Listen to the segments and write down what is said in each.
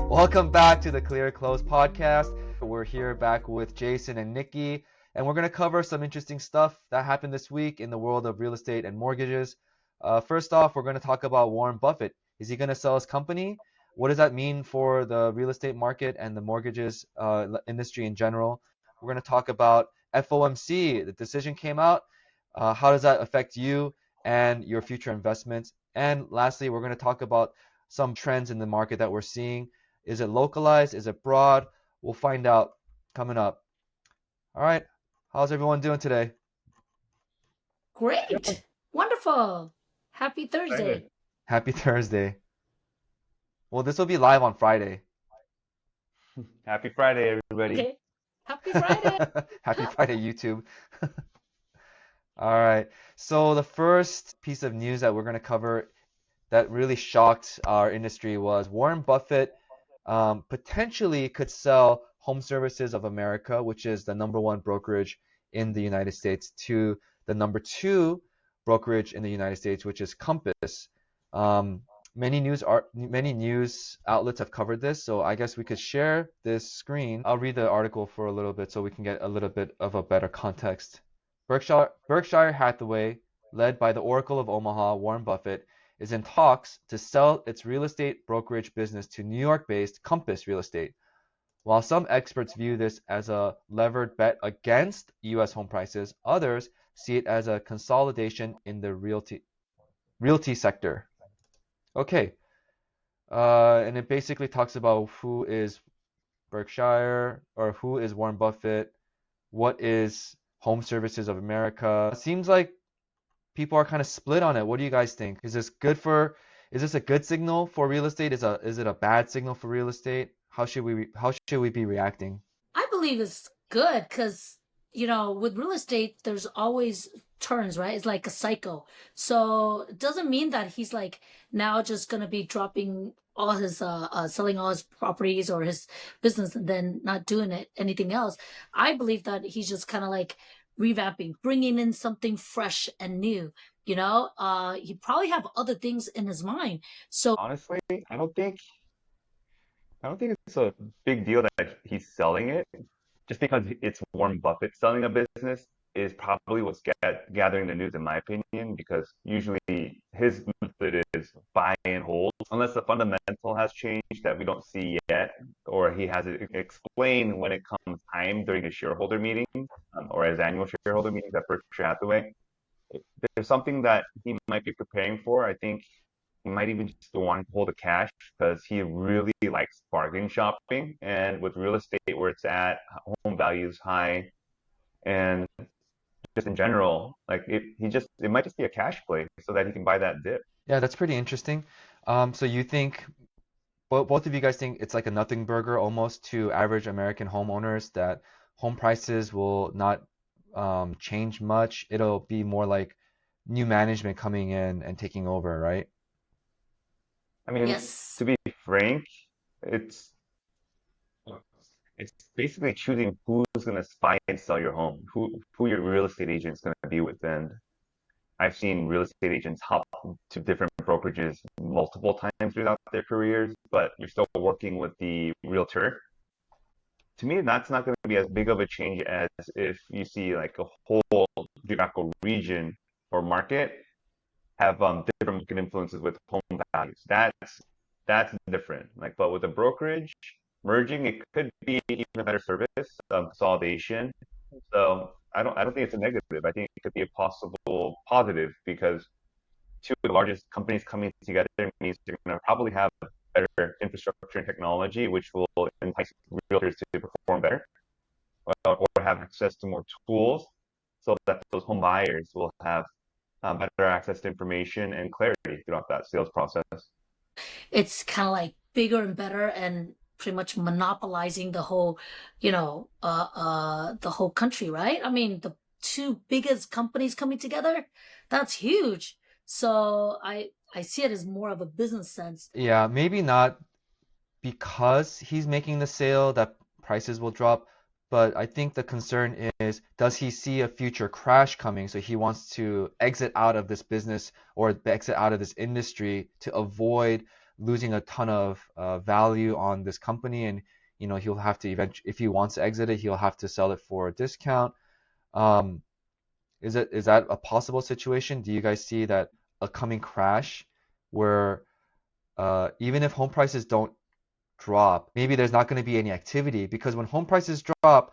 Welcome back to the Clear Close podcast. We're here back with Jason and Nikki, and we're going to cover some interesting stuff that happened this week in the world of real estate and mortgages. First off, we're going to talk about Warren Buffett. Is he going to sell his company? What does that mean for the real estate market and the mortgages industry in general? We're going to talk about FOMC. The decision came out. How does that affect you and your future investments? And lastly, we're going to talk about some trends in the market that we're seeing. Is it localized? Is it broad? We'll find out coming up. All right. How's everyone doing today? Great. Wonderful. Happy Thursday. Happy Thursday. Well, this will be live on Friday. Happy Friday, everybody. Okay. Happy Friday. Happy Friday, YouTube. All right. So the first piece of news that we're going to cover that really shocked our industry was Warren Buffett potentially could sell HomeServices of America, which is the #1 brokerage in the United States, to the #2 brokerage in the United States, which is Compass. Many news outlets have covered this, so I guess we could share this screen. I'll read the article for a little bit so we can get a little bit of a better context. Berkshire Hathaway, led by the Oracle of Omaha, Warren Buffett, is in talks to sell its real estate brokerage business to New York-based Compass Real Estate. While some experts view this as a levered bet against U.S. home prices, others see it as a consolidation in the realty sector. Okay, and it basically talks about who is Berkshire, or who is Warren Buffett, what is HomeServices of America. It seems like people are kind of split on it. What do you guys think? Is this a good signal for real estate? Is it a bad signal for real estate? How should we be reacting? I believe it's good because, with real estate, there's always turns, right? It's like a cycle. So it doesn't mean that he's like now just going to be dropping all his, selling all his properties or his business and then not doing anything else. I believe that he's just kind of like revamping, bringing in something fresh and new. He probably have other things in his mind. So Honestly, I don't think it's a big deal that he's selling it. Just because it's Warren Buffett selling a business is probably what's gathering the news, in my opinion, because usually his method is buy and hold, unless the fundamental has changed that we don't see yet, or he has it explained when it comes time during his shareholder meetings or his annual shareholder meetings at Berkshire Hathaway. If there's something that he might be preparing for. I think he might even just want to hold the cash because he really likes bargain shopping. And with real estate where it's at, home values high, and just in general, like it might just be a cash play so that he can buy that dip. Yeah, that's pretty interesting. So you think, both of you guys think it's like a nothing burger almost to average American homeowners, that home prices will not change much. It'll be more like new management coming in and taking over, right? I mean, yes, to be frank, it's basically choosing who's going to buy and sell your home, who your real estate agent is going to be with. And I've seen real estate agents hop to different brokerages multiple times throughout their careers, but you're still working with the realtor. To me, that's not going to be as big of a change as if you see like a whole geographical region or market have different market influences with home values. That's different. Like, but with a brokerage merging, it could be even a better service, consolidation. So I don't think it's a negative. I think it could be a possible positive because two of the largest companies coming together means they're going to probably have better infrastructure and technology, which will entice realtors to perform better or have access to more tools so that those home buyers will have better access to information and clarity throughout that sales process. it's kind of like bigger and better and pretty much monopolizing the whole, the whole country, right? I mean, the two biggest companies coming together, that's huge. So I see it as more of a business sense. Yeah, maybe not because he's making the sale that prices will drop, But I think the concern is, does he see a future crash coming? So he wants to exit out of this business or exit out of this industry to avoid losing a ton of value on this company. And, he'll have to eventually, if he wants to exit it, he'll have to sell it for a discount. Um, is that a possible situation? Do you guys see that a coming crash where even if home prices don't drop, maybe there's not going to be any activity, because when home prices drop,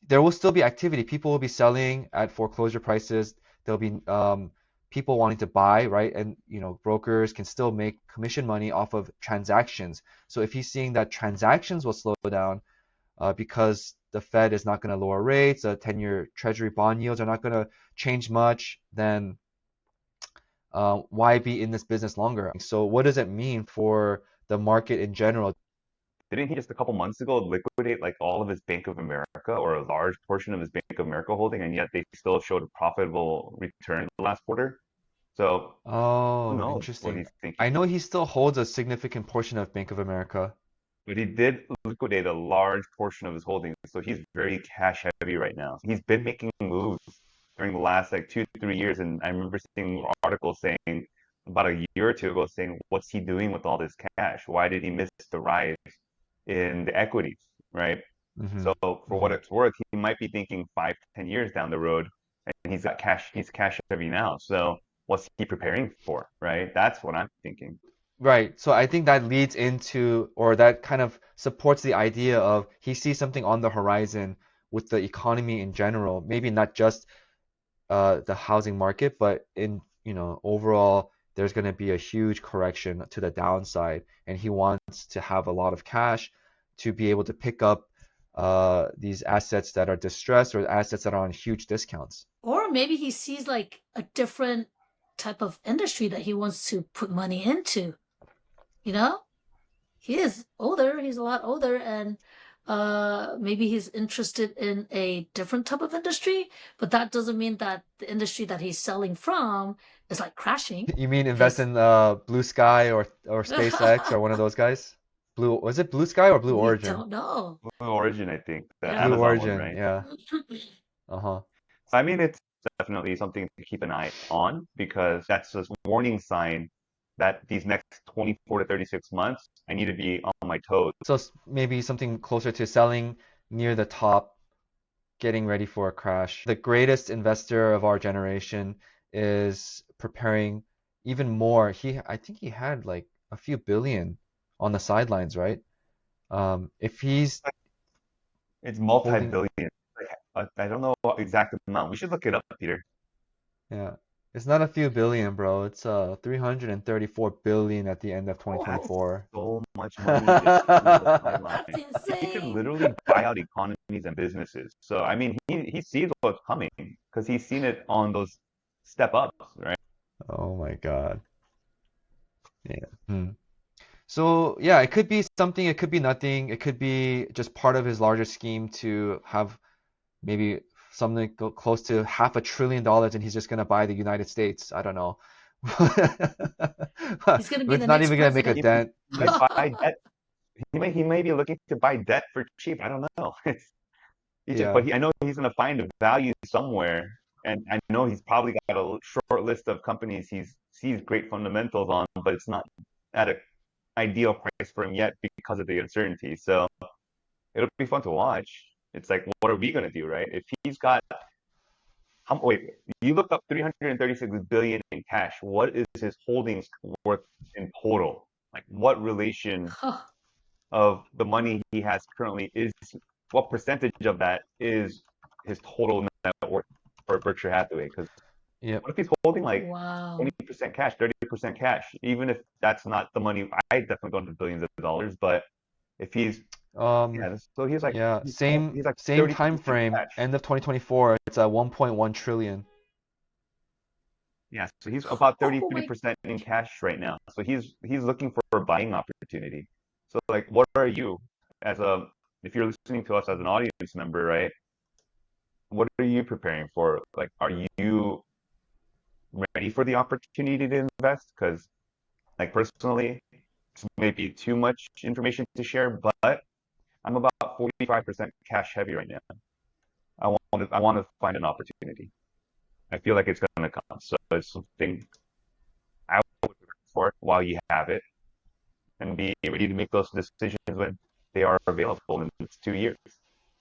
there will still be activity. People will be selling at foreclosure prices. There'll be people wanting to buy, right? And brokers can still make commission money off of transactions. So if he's seeing that transactions will slow down because the Fed is not going to lower rates, 10-year Treasury bond yields are not going to change much, then why be in this business longer? So what does it mean for the market in general? Didn't he just a couple months ago liquidate like all of his Bank of America or a large portion of his Bank of America holding, and yet they still showed a profitable return last quarter? So who Oh, knows what interesting. he's thinking? I know he still holds a significant portion of Bank of America. But he did liquidate a large portion of his holdings, so he's very cash heavy right now. He's been making moves during the last like 2, 3 years, and I remember seeing articles saying about a year or two ago saying, "What's he doing with all this cash? Why did he miss the rise in the equities?" Right? Hmm. So for what Hmm. it's worth, he might be thinking 5, 10 years down the road, and he's got cash. He's cash heavy now. So what's he preparing for? Right? That's what I'm thinking. Right. So I think that leads into, or that kind of supports the idea of he sees something on the horizon with the economy in general, maybe not just the housing market, but in, overall, there's going to be a huge correction to the downside, and he wants to have a lot of cash to be able to pick up these assets that are distressed or assets that are on huge discounts. Or maybe he sees like a different type of industry that he wants to put money into, you know? He is older, he's a lot older, and maybe he's interested in a different type of industry, but that doesn't mean that the industry that he's selling from is like crashing. You mean invest Because in Blue Sky or SpaceX or one of those guys? Was it Blue Sky or Blue we Origin? don't know. Blue Origin, I think, the Yeah. Blue Amazon one, Origin, right? yeah. Uh-huh. So I mean, it's definitely something to keep an eye on because that's a warning sign that these next 24 to 36 months, I need to be on my toes. So maybe something closer to selling near the top, getting ready for a crash. The greatest investor of our generation is preparing even more. I think he had like a few billion on the sidelines, right? If he's It's holding, multi-billion. Like, I don't know what exact amount. We should look it up, Peter. yeah, it's not a few billion, bro. It's 334 billion at the end of That's Oh, 2024. so much money just sitting on the sideline. that's He could insane. literally buy out economies and businesses. So I mean, he sees what's coming because he's seen it on those step ups, right? Oh my God. Yeah. Hmm. So yeah, it could be something, it could be nothing, it could be just part of his larger scheme to have maybe something close to $500 billion and he's just gonna buy the United States. I don't know. He's gonna be It's the not next even gonna make a president. dent. He might buy debt. He may be looking to buy debt for cheap. I don't know. Yeah. I know he's going to find a value somewhere, and I know he's probably got a short list of companies he sees great fundamentals on, but it's not at an ideal price for him yet because of the uncertainty. So it'll be fun to watch. It's like, what are we going to do, right? If he's got, wait, you looked up 336 billion in cash. What is his holdings worth in total? Like, what relation of the money he has currently is what percentage of that is his total net worth for Berkshire Hathaway? Because Yep. what if he's holding like Wow. 20% cash, 30% cash? Even if that's not the money, I definitely go into billions of dollars. But if he's Um, yeah, so he's like yeah, he's like same time 30% frame, cash. end of 2024, it's at 1.1 trillion. Yeah, so he's about Oh my. 33% in cash right now. So he's looking for a buying opportunity. So like, what are you as a if you're listening to us as an audience member, right? What are you preparing for? Like, are you ready for the opportunity to invest? Because, like, personally, this may be too much information to share, but I'm about 45% cash heavy right now. I want to find an opportunity. I feel like it's going to come. So it's something I would look for while you have it and be ready to make those decisions when they are available in 2 years,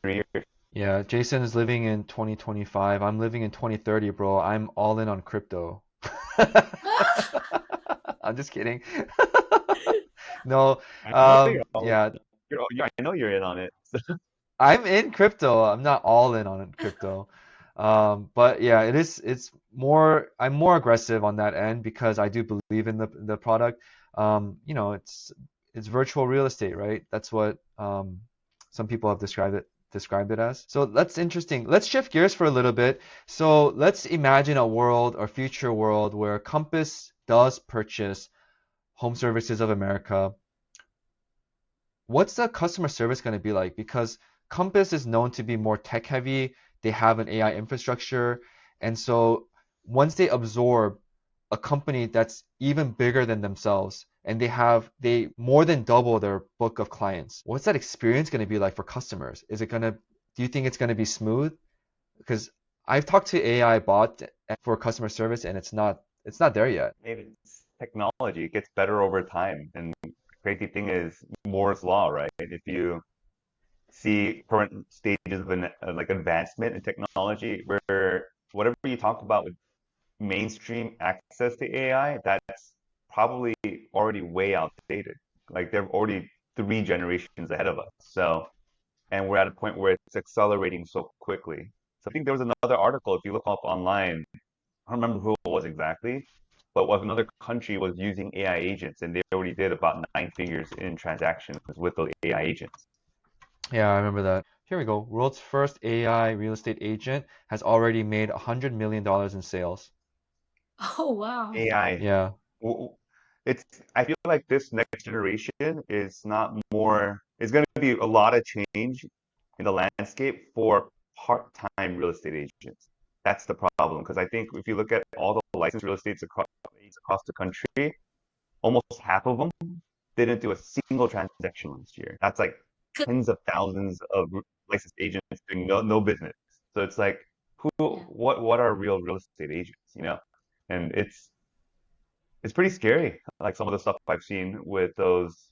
3 years. Yeah, Jason is living in 2025. I'm living in 2030, bro. I'm all in on crypto. I'm just kidding. No, I know you're all, yeah, I know you're in on it. I'm in crypto. I'm not all in on crypto. But yeah, it's more, I'm more aggressive on that end because I do believe in the product. It's virtual real estate, right? That's what some people have described it as. So that's interesting. Let's shift gears for a little bit. So let's imagine a world or future world where Compass does purchase Home Services of America. What's the customer service going to be like? Because Compass is known to be more tech heavy. They have an AI infrastructure. And so once they absorb a company that's even bigger than themselves and they more than double their book of clients, what's that experience going to be like for customers? Do you think it's going to be smooth? Because I've talked to AI bot for customer service and it's not there yet. Maybe it's technology. It gets better over time. And the crazy thing is Moore's law, right? If you see current stages of like advancement in technology, where whatever you talk about with mainstream access to AI, that's probably already way outdated. Like they're already 3 generations ahead of us. So, and we're at a point where it's accelerating so quickly. So I think there was another article, if you look up online, I don't remember who it was exactly, but what another country was using AI agents, and they already did about 9 figures in transactions with those AI agents. Yeah, I remember that. Here we go. World's first AI real estate agent has already made $100 million in sales. Oh, wow. AI, Yeah. it's, I feel like this next generation is not more, it's going to be a lot of change in the landscape for part-time real estate agents. That's the problem. Because I think if you look at all the licensed real estates across the country, almost half of them didn't do a single transaction last year. That's like Good. tens of thousands of licensed agents doing no business. So it's like, Yeah. what are real estate agents, you know? And it's pretty scary, like some of the stuff I've seen with those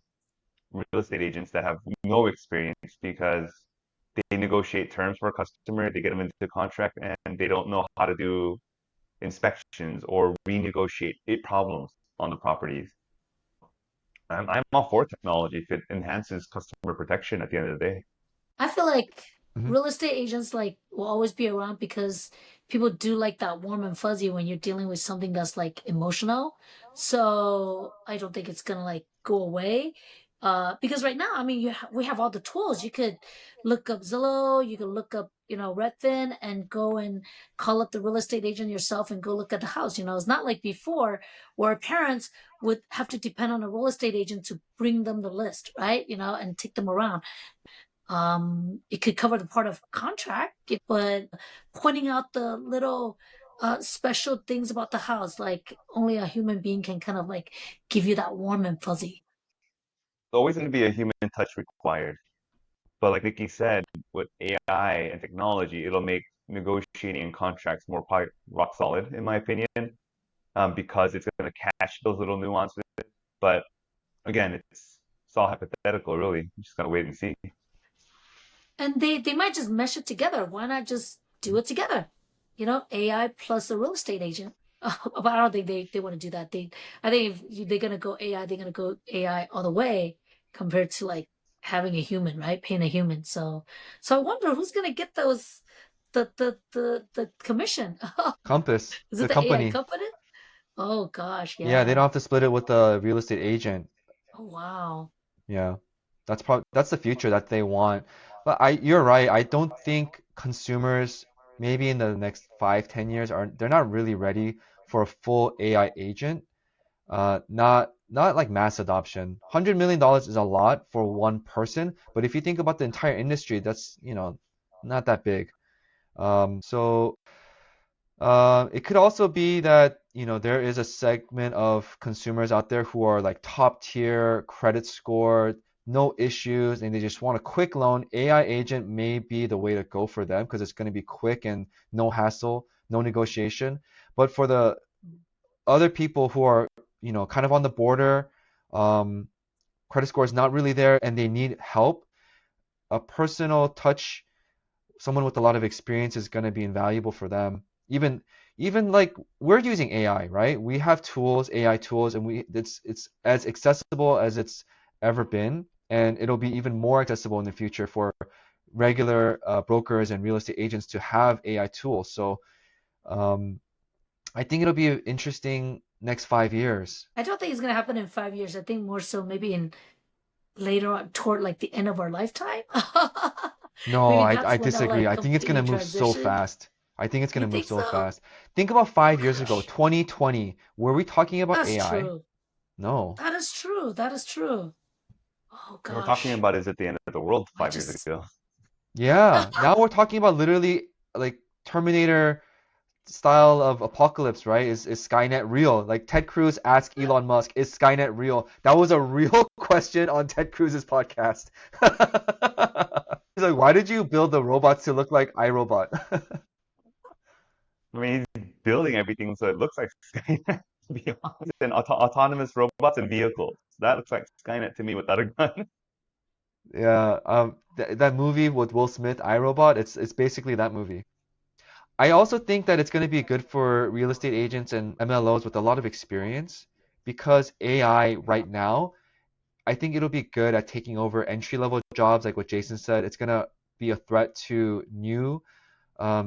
real estate agents that have no experience because they negotiate terms for a customer, they get them into contract, and they don't know how to do inspections or renegotiate problems on the properties. I'm all for technology if it enhances customer protection at the end of the day. I feel like Hmm. real estate agents like will always be around because people do like that warm and fuzzy when you're dealing with something that's like emotional. So I don't think it's gonna like go away. Because right now, I mean, we have all the tools. You could look up Zillow, you could look up, Redfin, and go and call up the real estate agent yourself and go look at the house. It's not like before where parents would have to depend on a real estate agent to bring them the list, right? And take them around. It could cover the part of contract, but pointing out the little special things about the house, like only a human being can kind of like give you that warm and fuzzy. There's always going to be a human touch required. But like Nikki said, with AI and technology, it'll make negotiating and contracts more rock solid, in my opinion, because it's going to catch those little nuances. But again, it's all hypothetical, really. You just gotta wait and see. And they might just mesh it together. Why not just do it together? AI plus a real estate agent. But I don't think they want to do that. I think if they're gonna go AI, they're gonna go AI all the way compared to like having a human, right? Paying a human. So I wonder who's gonna get the commission. Compass, Is it the the AI company. company? Oh gosh, Yeah, they yeah. don't have to split it with the real estate agent. Oh wow. Yeah. That's the future that they want. But you're right. I don't think consumers maybe in the next 5, 10 years they're not really ready for a full AI agent. Not like mass adoption. $100 million is a lot for one person, but if you think about the entire industry, that's, not that big. It could also be that, there is a segment of consumers out there who are like top tier credit score. no issues, and they just want a quick loan, AI agent may be the way to go for them because it's going to be quick and no hassle, no negotiation. But for the other people who are, kind of on the border, credit score is not really there, and they need help, a personal touch, someone with a lot of experience is going to be invaluable for them. Even like we're using AI, right? We have tools, AI tools, and it's as accessible as it's ever been, and it'll be even more accessible in the future for regular brokers and real estate agents to have AI tools. So I think it'll be interesting next 5 years. I don't think it's gonna happen in 5 years. I think more so maybe in later on toward like the end of our lifetime. No, Maybe I that's when I'll disagree. like I think it's gonna completely move so transition. fast. I think it's You gonna move think so so? fast. Think about 5 years ago, Gosh, 2020. Were we talking about that's AI? true. No. That is true. That is true. Oh We're talking gosh. about is it the end of the world I 5 years just ago. Yeah. Now we're talking about literally like Terminator style of apocalypse, right? Is Skynet real? Like Ted Cruz asked Elon Musk, is Skynet real? That was a real question on Ted Cruz's podcast. He's like, why did you build the robots to look like iRobot? I mean, he's building everything so it looks like Skynet, to be honest, and autonomous robots and vehicles. That looks like Skynet to me without a gun. Yeah, that movie with Will Smith, iRobot, it's basically that movie. I also think that it's going to be good for real estate agents and MLOs with a lot of experience because AI right now, I think it'll be good at taking over entry-level jobs, like what Jason said. It's going to be a threat to new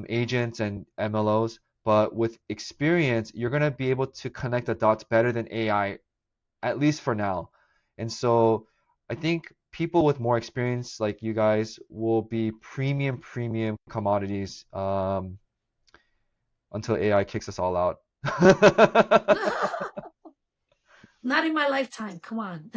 agents and MLOs, but with experience, you're going to be able to connect the dots better than AI, at least for now. And so I think people with more experience, like you guys, will be premium commodities until AI kicks us all out. not in my lifetime. Come on.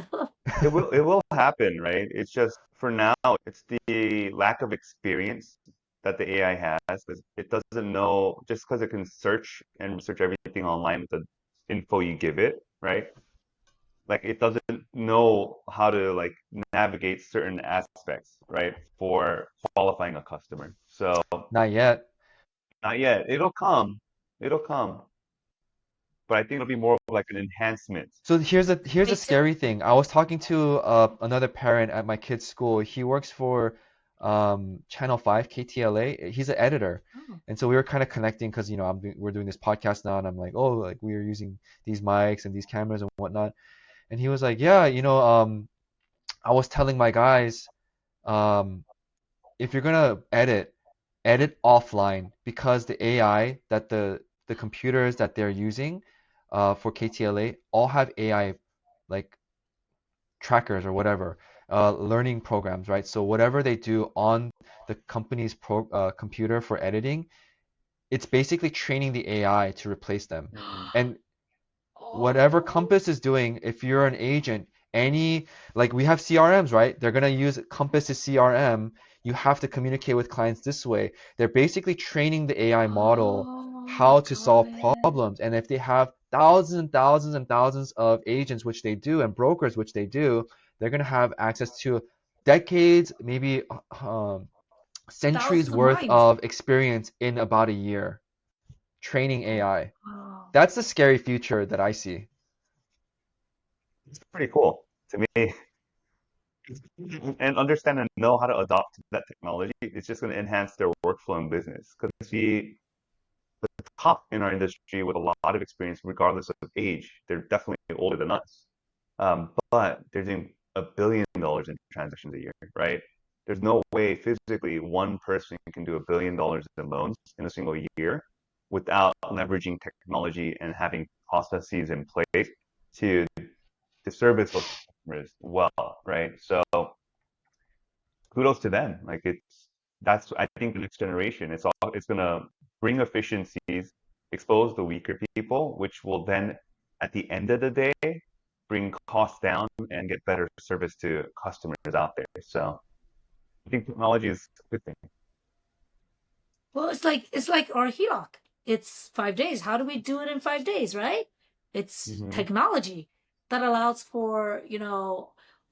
It will happen, right? It's just for now, it's the lack of experience that the AI has. 'Cause it doesn't know just because it can search and research everything online with the info you give it, right? Like it doesn't know how to like navigate certain aspects, right, for qualifying a customer. So Not yet. not yet. It'll come. It'll come. But I think it'll be more of like an enhancement. So here's a Me too. scary thing. I was talking to another parent at my kid's school. He works for Channel 5 KTLA. He's an editor. Oh. And so we were kind of connecting because we're doing this podcast now, and I'm like, oh, like we are using these mics and these cameras and whatnot. And he was like, yeah, I was telling my guys, um, if you're gonna edit offline because the AI that the computers that they're using for KTLA all have AI like trackers or whatever, learning programs, right? So whatever they do on the company's computer for editing, it's basically training the AI to replace them. And whatever Oh, Compass is doing, if you're an agent, like we have CRMs, right? They're gonna use Compass's CRM. You have to communicate with clients this way. They're basically training the AI model oh, how to got solve it. problems. And if they have thousands and thousands and thousands of agents, which they do, and brokers, which they do, they're gonna have access to decades, maybe centuries Thousands of worth minds. of experience in about a year training Oh, AI. wow. That's the scary future that I see. It's pretty cool to me. And understand and know how to adopt that technology. It's just going to enhance their workflow and business. Because the top in our industry with a lot of experience, regardless of age, they're definitely older than us. But they're doing $1 billion in transactions a year, right? There's no way physically one person can do $1 billion in loans in a single year without leveraging technology and having processes in place to to service those customers well, right? So kudos to them. Like that's I think the next generation. It's gonna bring efficiencies, expose the weaker people, which will then at the end of the day bring costs down and get better service to customers out there. So I think technology is a good thing. Well, it's like our HELOC. It's 5 days. How do we do it in 5 days, right? It's Hmm. technology that allows for,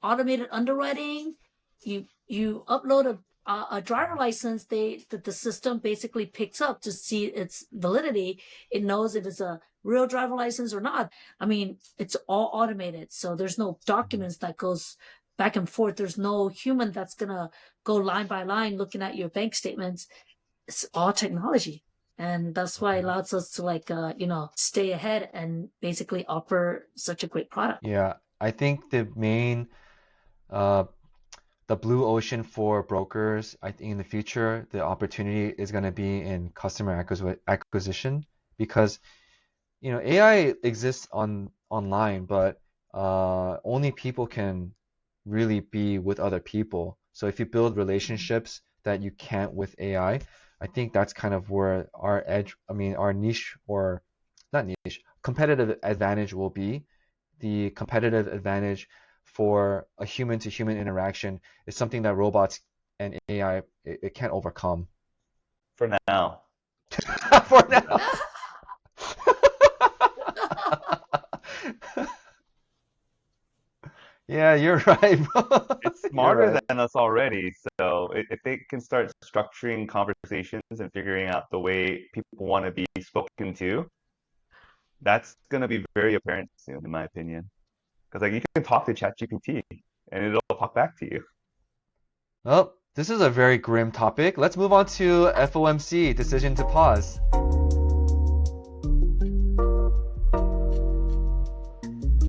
automated underwriting. You upload a driver license, the system basically picks up to see its validity. It knows if it's a real driver license or not. I mean, it's all automated, so there's no documents that goes back and forth. There's no human that's gonna go line by line looking at your bank statements. It's all technology, and that's why it allows us to stay ahead and basically offer such a great product. Yeah, I think the main the blue ocean for brokers, I think in the future, the opportunity is going to be in customer acquisition because, AI exists online, but only people can really be with other people. So if you build relationships that you can't with I think that's kind of where our edge, I mean, our niche or not niche, competitive advantage will be. The competitive advantage for a human to human interaction is something that robots and AI it can't overcome. For now. For now. Yeah, you're right, bro. It's You're smarter right. than us already. So if they can start structuring conversations and figuring out the way people want to be spoken to, that's going to be very apparent soon, in my opinion. Because like you can talk to ChatGPT and it'll talk back to you. Well, this is a very grim topic. Let's move on to FOMC, decision to pause.